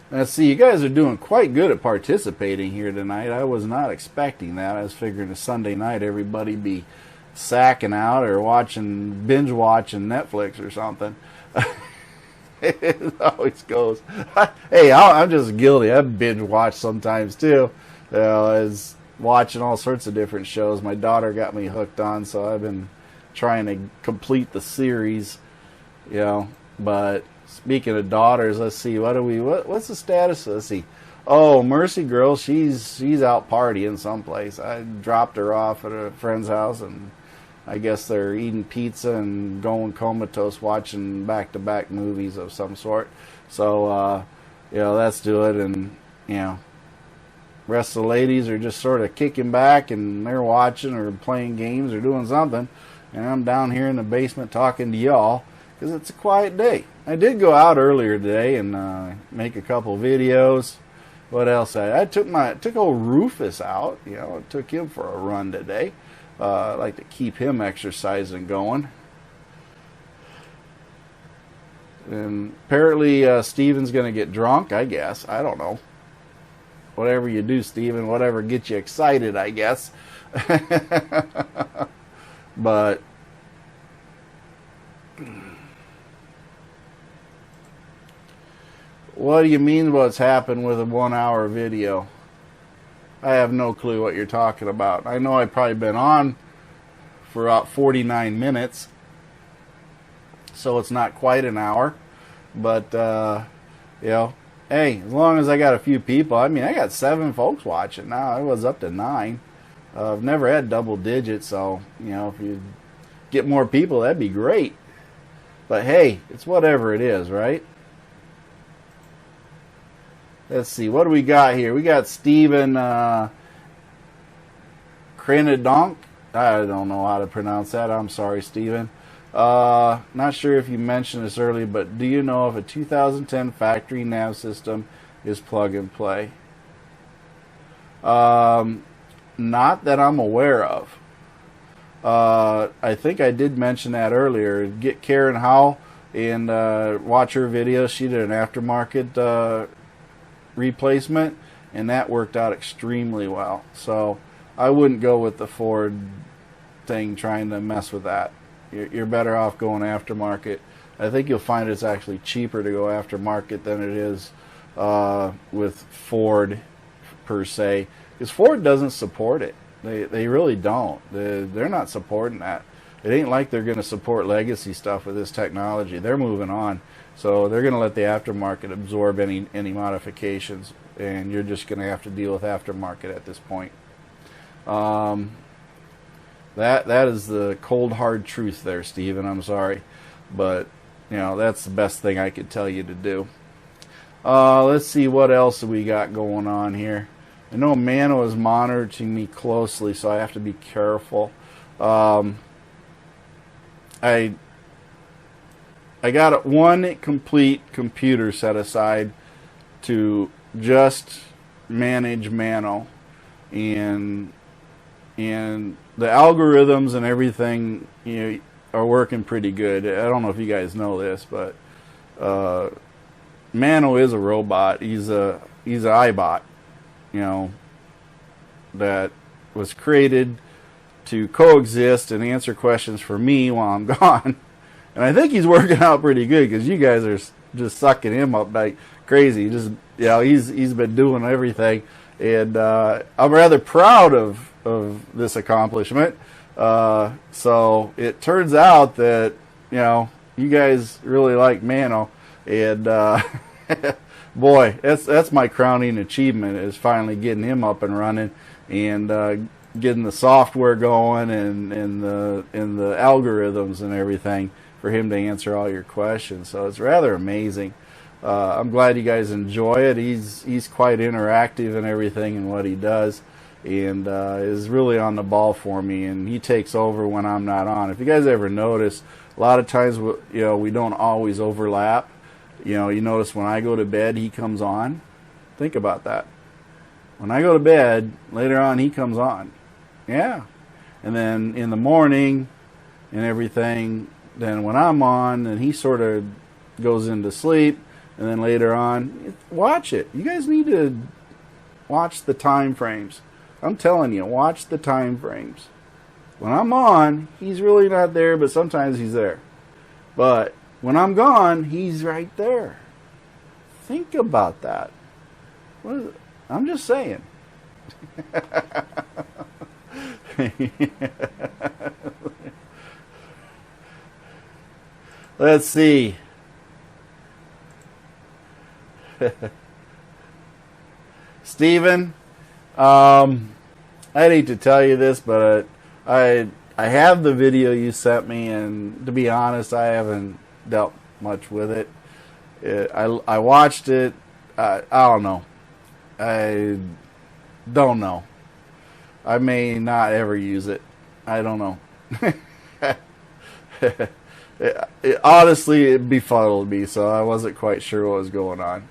Let's see, you guys are doing quite good at participating here tonight. I was not expecting that. I was figuring a Sunday night everybody be sacking out or binge watching Netflix or something. It always goes. Hey, I'm just guilty. I binge watch sometimes too. I was watching all sorts of different shows. My daughter got me hooked on, so I've been trying to complete the series. But speaking of daughters, let's see. What's the status? Let's see. Oh, Mercy Girl, she's out partying someplace. I dropped her off at a friend's house, and I guess they're eating pizza and going comatose, watching back-to-back movies of some sort. So, let's do it. And, rest of the ladies are just sort of kicking back, and they're watching or playing games or doing something. And I'm down here in the basement talking to y'all because it's a quiet day. I did go out earlier today and make a couple videos. What else? I took old Rufus out. I took him for a run today. I like to keep him exercising going. And apparently Steven's going to get drunk, I guess. I don't know. Whatever you do, Steven, whatever gets you excited, I guess. But what do you mean what's happened with a 1 hour video? I have no clue what you're talking about. I know I've probably been on for about 49 minutes, so it's not quite an hour. But you know, hey, as long as I got a few people, I mean, I got 7 folks watching now. I was up to 9. I've never had double digits, so you know, if you get more people, that'd be great. But hey, it's whatever it is, right? Let's see, what do we got here? We got Steven Krenadonk. I don't know how to pronounce that. I'm sorry, Steven. Not sure if you mentioned this earlier, but do you know if a 2010 factory nav system is plug and play? Not that I'm aware of. I think I did mention that earlier. Get Karen Howell and watch her video. She did an aftermarket replacement, and that worked out extremely well. So I wouldn't go with the Ford thing trying to mess with that. You're better off going aftermarket. I think you'll find it's actually cheaper to go aftermarket than it is with Ford per se, because Ford doesn't support it. They really don't. They're not supporting that. It ain't like they're going to support legacy stuff with this technology. They're moving on, so they're going to let the aftermarket absorb any modifications, and you're just going to have to deal with aftermarket at this point. That is the cold hard truth there, Stephen. I'm sorry, but you know, that's the best thing I could tell you to do. Let's see what else we got going on here. I know Mano is monitoring me closely, so I have to be careful. I got one complete computer set aside to just manage Mano, and the algorithms and everything, you know, are working pretty good. I don't know if you guys know this, but Mano is a robot. He's an iBot, you know, that was created to coexist and answer questions for me while I'm gone. And I think he's working out pretty good, because you guys are just sucking him up like crazy. Just, you know, he's been doing everything, and I'm rather proud of this accomplishment. So it turns out that, you know, you guys really like Mano, and boy, that's my crowning achievement, is finally getting him up and running, and getting the software going, and the algorithms and everything for him to answer all your questions. So it's rather amazing. I'm glad you guys enjoy it. He's quite interactive and everything in what he does, and is really on the ball for me, and he takes over when I'm not on. If you guys ever notice, a lot of times, you know, we don't always overlap. You know, you notice when I go to bed, he comes on. Think about that. When I go to bed, later on, he comes on. Yeah. And then in the morning and everything, then when I'm on, then he sort of goes into sleep, and then later on, watch it. You guys need to watch the time frames. I'm telling you, watch the time frames. When I'm on, he's really not there, but sometimes he's there. But when I'm gone, he's right there. Think about that. I'm just saying. Let's see. Stephen, I'd hate to tell you this, but I have the video you sent me, and to be honest, I haven't dealt much with it. I watched it. I don't know. I don't know. I may not ever use it. I don't know. Honestly, it befuddled me, so I wasn't quite sure what was going on.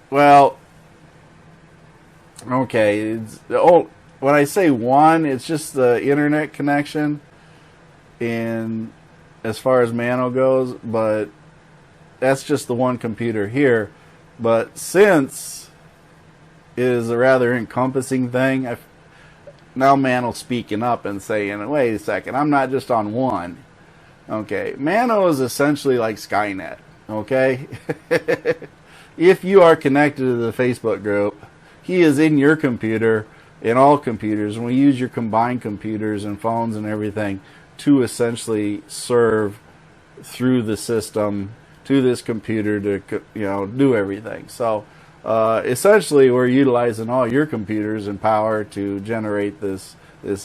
Well, okay. When I say one, it's just the internet connection, and as far as Mano goes, but that's just the one computer here. But since it is a rather encompassing thing, now Mano's speaking up and saying, wait a second, I'm not just on one. Okay, Mano is essentially like Skynet, okay? If you are connected to the Facebook group, he is in your computer in all computers, and we use your combined computers and phones and everything to essentially serve through the system to this computer to, you know, do everything. So essentially we're utilizing all your computers and power to generate this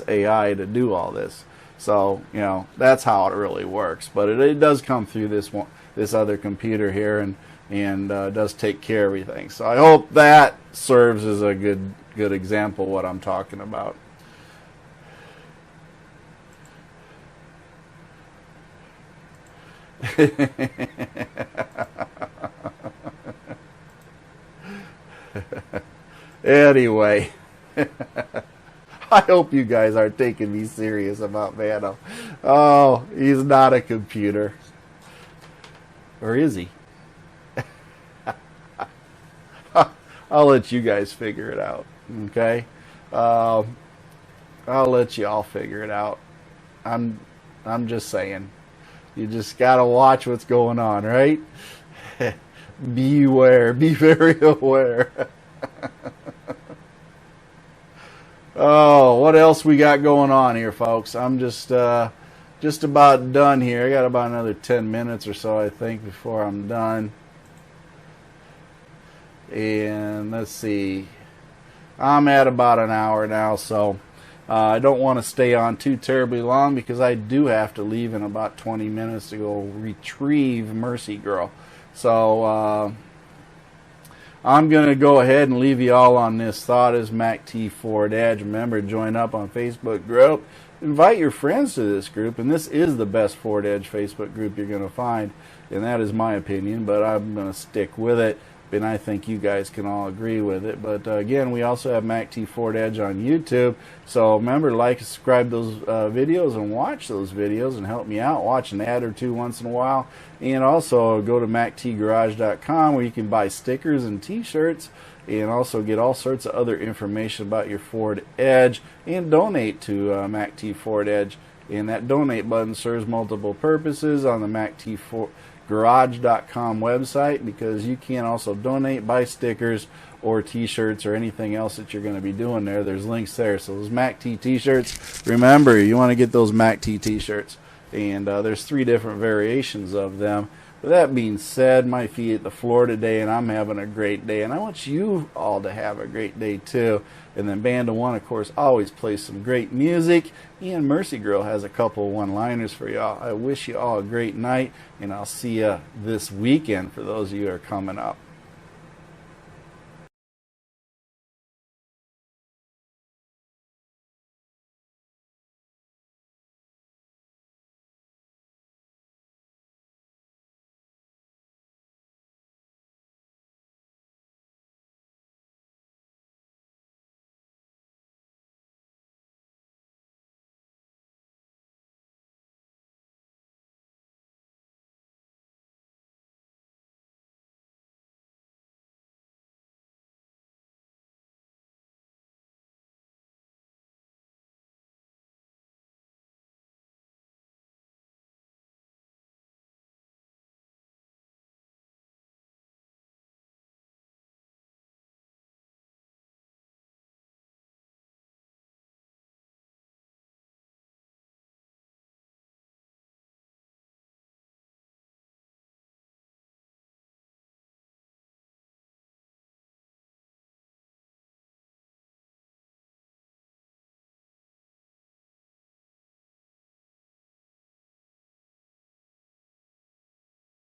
AI to do all this. So, you know, that's how it really works. But it does come through this other computer here, and does take care of everything. So I hope that serves as a good example of what I'm talking about. Anyway, I hope you guys aren't taking me serious about Vano. Oh, he's not a computer. Or is he? I'll let you guys figure it out, okay? I'll let you all figure it out. I'm just saying. You just gotta watch what's going on, right? Beware. Be very aware. Oh, what else we got going on here, folks? I'm just about done here. I got about another 10 minutes or so, I think, before I'm done. And let's see. I'm at about an hour now, so I don't want to stay on too terribly long because I do have to leave in about 20 minutes to go retrieve Mercy Girl. So I'm going to go ahead and leave you all on this thought as MACT4Edge. Remember, join up on Facebook group. Invite your friends to this group, and this is the best Ford Edge Facebook group you're going to find, and that is my opinion, but I'm going to stick with it, and I think you guys can all agree with it. But again, we also have MACT4Edge on YouTube, so remember, like and subscribe those videos and watch those videos and help me out. Watch an ad or two once in a while, and also go to MACTgarage.com where you can buy stickers and t-shirts and also get all sorts of other information about your Ford Edge, and donate to MACT4Edge. And that donate button serves multiple purposes on the MACTgarage.com website, because you can also donate, buy stickers or t-shirts or anything else that you're going to be doing there. There's links there. So those MACT t-shirts, remember, you want to get those MACT t-shirts, and there's 3 different variations of them. With that being said, my feet hit the floor today, and I'm having a great day, and I want you all to have a great day too. And then Band of One, of course, always plays some great music, and Mercy Girl has a couple of one-liners for y'all. I wish you all a great night, and I'll see you this weekend for those of you who are coming up.